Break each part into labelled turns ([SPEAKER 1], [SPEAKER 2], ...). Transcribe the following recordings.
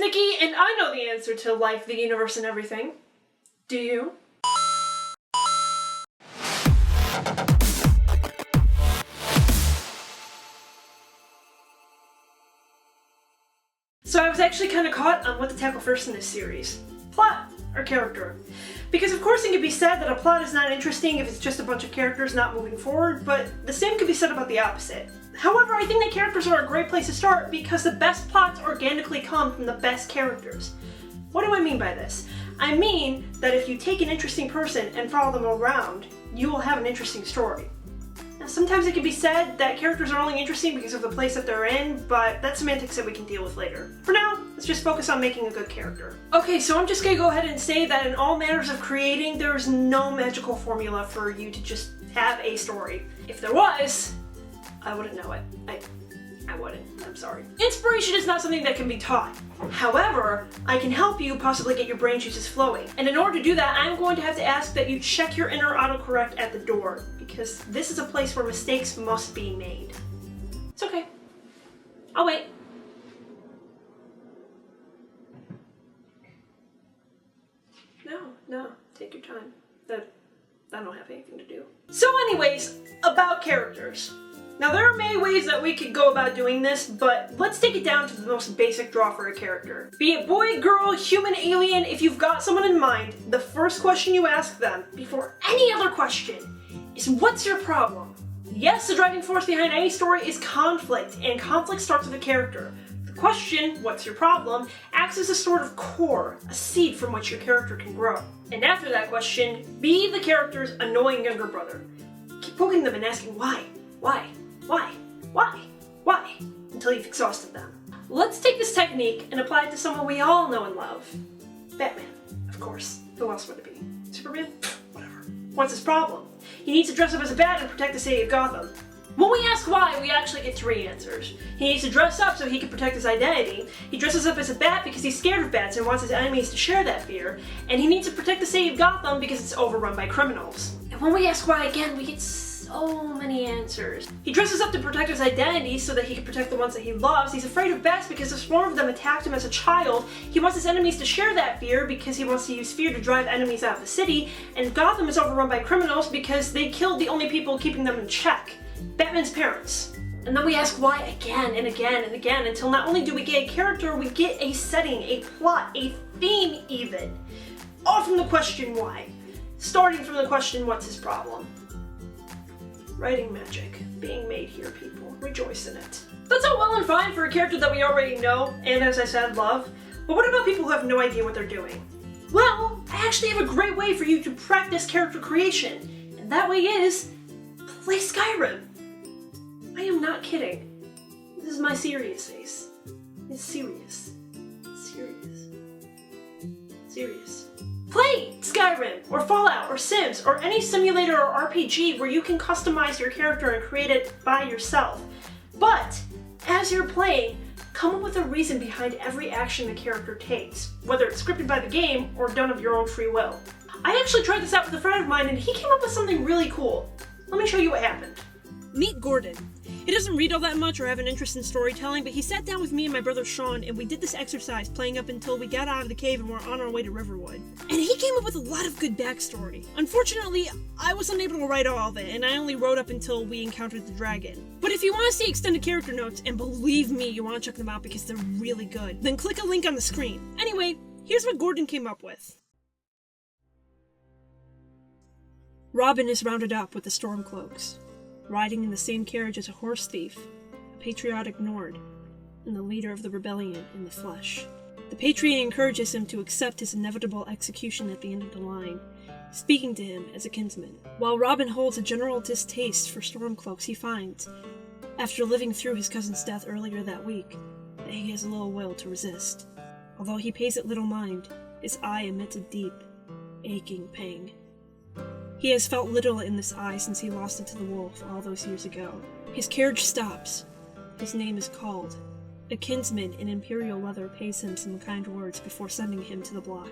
[SPEAKER 1] Nikki, and I know the answer to life, the universe, and everything. Do you? So I was actually kind of caught on what to tackle first in this series. Plot or character. Because of course it can be said that a plot is not interesting if it's just a bunch of characters not moving forward, but the same could be said about the opposite. However, I think that characters are a great place to start because the best plots organically come from the best characters. What do I mean by this? I mean that if you take an interesting person and follow them around, you will have an interesting story. Now, sometimes it can be said that characters are only interesting because of the place that they're in, but that's semantics that we can deal with later. For now, let's just focus on making a good character. Okay, so I'm just gonna go ahead and say that in all matters of creating, there is no magical formula for you to just have a story. If there was, I wouldn't know it. I wouldn't. I'm sorry. Inspiration is not something that can be taught. However, I can help you possibly get your brain juices flowing. And in order to do that, I'm going to have to ask that you check your inner autocorrect at the door, because this is a place where mistakes must be made. It's okay. I'll wait. No, take your time. I don't have anything to do. So anyways, about characters. Now there are many ways that we could go about doing this, but let's take it down to the most basic draw for a character. Be it boy, girl, human, alien, if you've got someone in mind, the first question you ask them, before any other question, is what's your problem? Yes, the driving force behind any story is conflict, and conflict starts with a character. The question, what's your problem, acts as a sort of core, a seed from which your character can grow. And after that question, be the character's annoying younger brother. Keep poking them and asking why, until you've exhausted them. Let's take this technique and apply it to someone we all know and love. Batman, of course. Who else would it be? Superman? Whatever. What's his problem? He needs to dress up as a bat and protect the city of Gotham. When we ask why, we actually get 3 answers. He needs to dress up so he can protect his identity. He dresses up as a bat because he's scared of bats and wants his enemies to share that fear. And he needs to protect the city of Gotham because it's overrun by criminals. And when we ask why again, we get so many answers. He dresses up to protect his identity so that he can protect the ones that he loves. He's afraid of bats because a swarm of them attacked him as a child. He wants his enemies to share that fear because he wants to use fear to drive enemies out of the city. And Gotham is overrun by criminals because they killed the only people keeping them in check. Batman's parents. And then we ask why again and again and again until not only do we get a character, we get a setting, a plot, a theme even. All from the question why. Starting from the question what's his problem. Writing magic being made here, people. Rejoice in it. That's all well and fine for a character that we already know and, as I said, love. But what about people who have no idea what they're doing? Well, I actually have a great way for you to practice character creation. And that way is play Skyrim. I am not kidding. This is my serious face. It's serious. Serious. Play Skyrim, or Fallout, or Sims, or any simulator or RPG where you can customize your character and create it by yourself. But, as you're playing, come up with a reason behind every action the character takes, whether it's scripted by the game or done of your own free will. I actually tried this out with a friend of mine and he came up with something really cool. Let me show you what happened.
[SPEAKER 2] Meet Gordon. He doesn't read all that much or have an interest in storytelling, but he sat down with me and my brother Sean, and we did this exercise, playing up until we got out of the cave and were on our way to Riverwood. And he came up with a lot of good backstory. Unfortunately, I was unable to write all of it, and I only wrote up until we encountered the dragon. But if you want to see extended character notes, and believe me, you want to check them out because they're really good, then click a link on the screen. Anyway, here's what Gordon came up with. Robin is rounded up with the Stormcloaks, riding in the same carriage as a horse thief, a patriotic Nord, and the leader of the rebellion in the flesh. The Patriot encourages him to accept his inevitable execution at the end of the line, speaking to him as a kinsman. While Robin holds a general distaste for Stormcloaks, he finds, after living through his cousin's death earlier that week, that he has little will to resist. Although he pays it little mind, his eye emits a deep, aching pang. He has felt little in this eye since he lost it to the wolf all those years ago. His carriage stops. His name is called. A kinsman in imperial leather pays him some kind words before sending him to the block.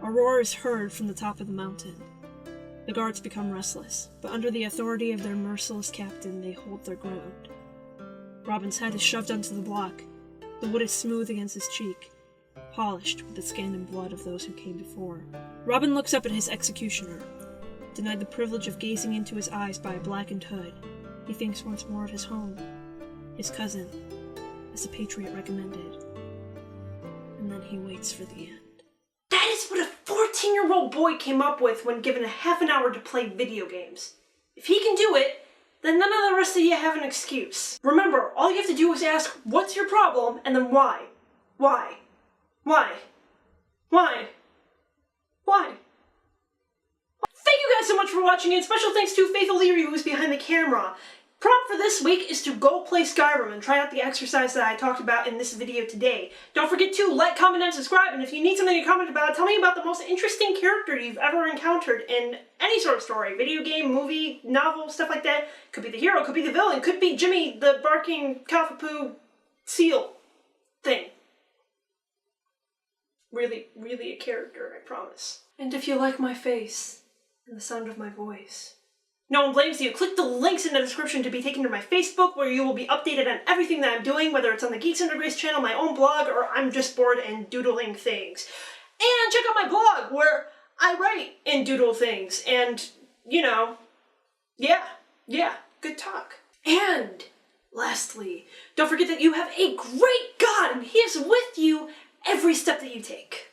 [SPEAKER 2] A roar is heard from the top of the mountain. The guards become restless, but under the authority of their merciless captain, they hold their ground. Robin's head is shoved onto the block. The wood is smooth against his cheek. polished with the skin and blood of those who came before. Robin looks up at his executioner. Denied the privilege of gazing into his eyes by a blackened hood, he thinks once more of his home, his cousin, as the Patriot recommended. And then he waits for the end.
[SPEAKER 1] That is what a 14-year-old boy came up with when given a half an hour to play video games. If he can do it, then none of the rest of you have an excuse. Remember, all you have to do is ask, what's your problem, and then why? Why? Why? Why? Why? Thank you guys so much for watching, and special thanks to Faith O'Leary, who is behind the camera. Prompt for this week is to go play Skyrim and try out the exercise that I talked about in this video today. Don't forget to like, comment, and subscribe, and if you need something to comment about, tell me about the most interesting character you've ever encountered in any sort of story. Video game, movie, novel, stuff like that. Could be the hero, could be the villain, could be Jimmy, the barking Kalfapoo seal thing. Really, really a character, I promise. And if you like my face and the sound of my voice, no one blames you. Click the links in the description to be taken to my Facebook, where you will be updated on everything that I'm doing, whether it's on the Geeks Under Grace channel, my own blog, or I'm just bored and doodling things. And check out my blog, where I write and doodle things, and, you know, yeah, good talk. And, lastly, don't forget that you have a great God, and He is with you every step that you take.